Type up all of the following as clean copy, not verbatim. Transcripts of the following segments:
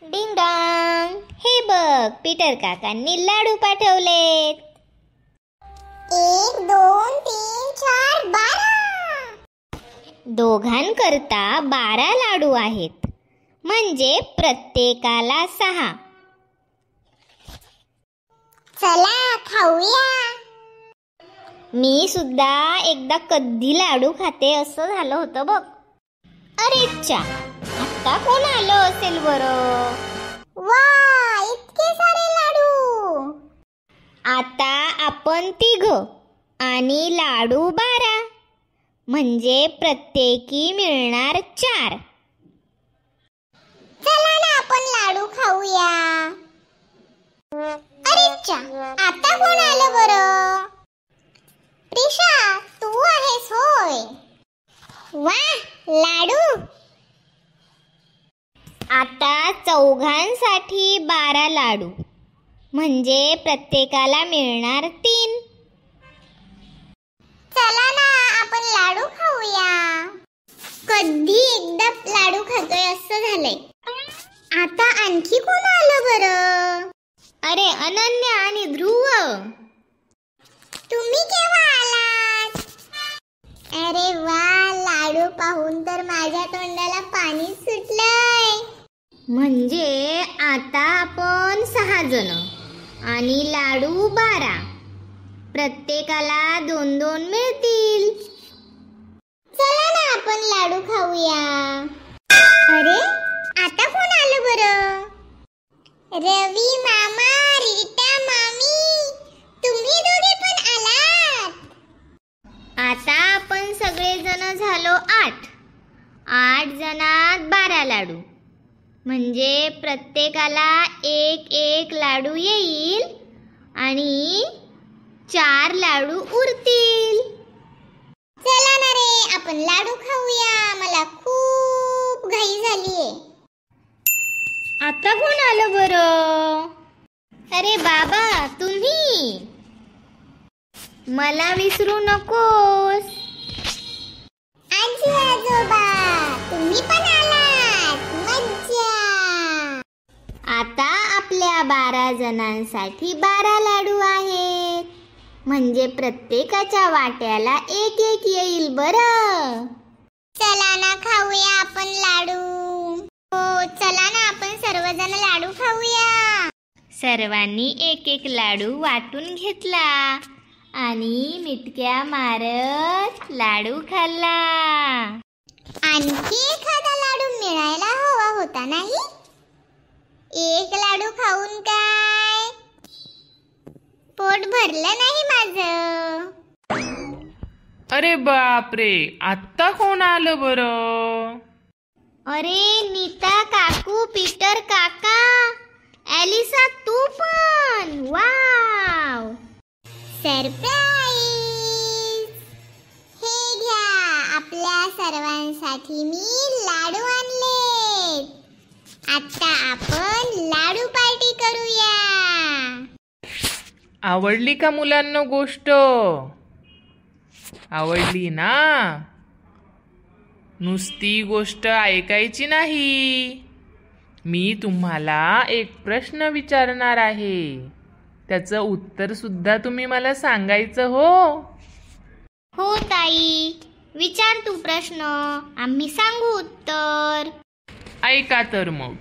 Ding dong, हे बघ Peter काकांनी लाडू पाठवलेत. 1 2 3 4 12. दोघांकरता 12 लाडू आहेत, म्हणजे प्रत्येकाला 6. चला खाऊया. मी सुद्धा एकदा कधी लाडू खाते असं झालं होतं बघ. अरे चा, आता कोण आलं असेल बरं? वा, इतके सारे लाडू. आता आपण 3 आणि लाडू 12, म्हणजे प्रत्येकी मिळणार 4. चला ना आपण लाडू खाऊया. अरे चा, आता कोण आलं बरं? प्रिशा, तू आहेस होय? वाह, लाडू. आता चौघांसाठी 12 लाडू, म्हणजे प्रत्येकाला मिळणार 3. चला ना आपण लाडू खाऊया. कधी एकदा लाडू खातोय असं झालंय. आता आणखी कोण आलं बरं? अरे अनन्या आणि ध्रुव, तुम्ही केव्हा आलात? अरे वा, लाडू पाहून तर माझ्या तोंडाला पाणी सुटलंय. म्हणजे आता आपण 6 जण आणि लाडू 12, प्रत्येकाला 2-2 मिळतील. चला ना आपण लाडू खाऊया. अरे आता कोण आलं बरं? रवी मामा, रीटा मामी, तुम्ही दोघे पण आलात. आता आपण सगळे जण झालो 8. 8 जणात 12 लाडू, म्हणजे प्रत्येकाला 1-1 लाडू येईल आणि 4 लाडू उरतील. चला ना रे, आपण लाडू खाऊया. मला खूप घाई झालीये. आता कोण आलं बरं? अरे बाबा, तुम्ही मला विसरू नकोस. आजी आजोबा, तुम्ही पण आलात. मज्जा. आता आपल्या 12 जणांसाठी 12 लाडू आहेत, म्हणजे प्रत्येकाच्या वाट्याला 1-1 येईल बरं. चला ना खाऊया आपण लाडू. हो, चला ना आपण सर्वजण लाडू खाऊया. सर्वांनी 1-1 लाडू वाटून घेतला आणि मिटक्या मारत लाडू खाल्ला. आणखी एखादा लाडू मिळायला हवा होता नाही? 1 लाडू खाऊन काय पोट भरलं नाही माझं. अरे बापरे, आत्ता कोण आलं बरं? अरे नीता काकू, पीटर काका, एलिसा तू पण. Wow, surprise. हे घ्या, आपल्या सर्वांसाठी मी लाडू आणले. आता आपण लाडू पार्टी करूया. आवडली का मुलांना गोष्ट? आवडली ना? नुसती गोष्ट ऐकायची नाही. मी तुम्हाला एक प्रश्न विचारणार आहे, त्याचं उत्तर सुद्धा तुम्ही मला सांगायचं हो. हो ताई, विचार तू प्रश्न, आम्ही सांगू उत्तर. ऐका तर मग.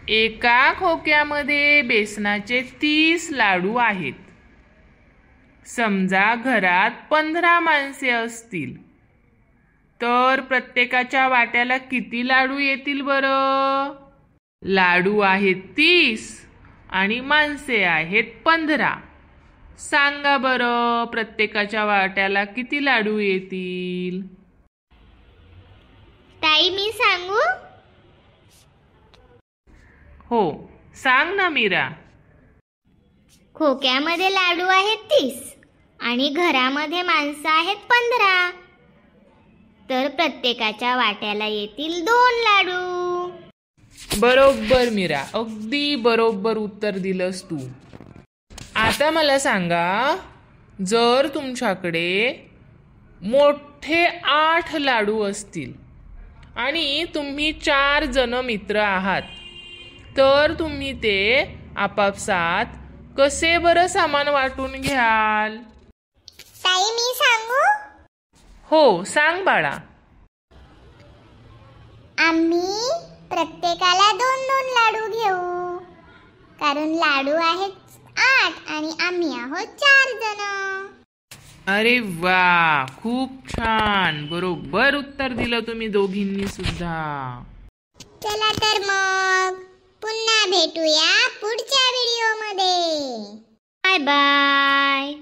एका खोक्यामध्ये बेसनाचे 30 लाडू आहेत. समजा घरात 15 माणसे असतील, तर प्रत्येकाच्या वाट्याला किती लाडू येतील बरं? लाडू आहेत 30 आणि माणसे आहेत 15. सांगा बरं, प्रत्येकाच्या वाट्याला किती लाडू येतील? ताई मी सांगू? हो, सांग ना मीरा. खोक्यामध्ये लाडू आहेत 30 आणि घरामध्ये माणसं आहेत 15, तर प्रत्येकाच्या वाट्याला येतील 2 लाडू. बरोबर मीरा, अगदी बरोबर उत्तर दिलंस तू. आता मला सांगा, जर तुमच्याकडे मोठे 8 लाडू असतील आणि तुम्ही 4 जण मित्र आहात, तर तुम्ही ते आपापसात कसे बरं सामान वाटून घ्याल? ताई मी सांगू? हो, सांग बाळा. आम्ही प्रत्येकाला 2-2 लाडू घेऊ, कारण लाडू आहेत 8 आणि आम्ही आहोत 4 जण. अरे वा, खूप छान. बरोबर उत्तर दिलं तुम्ही दोघींनी सुद्धा. चला तर मग पुन्हा भेटूया पुढच्या व्हिडिओमध्ये. Bye bye.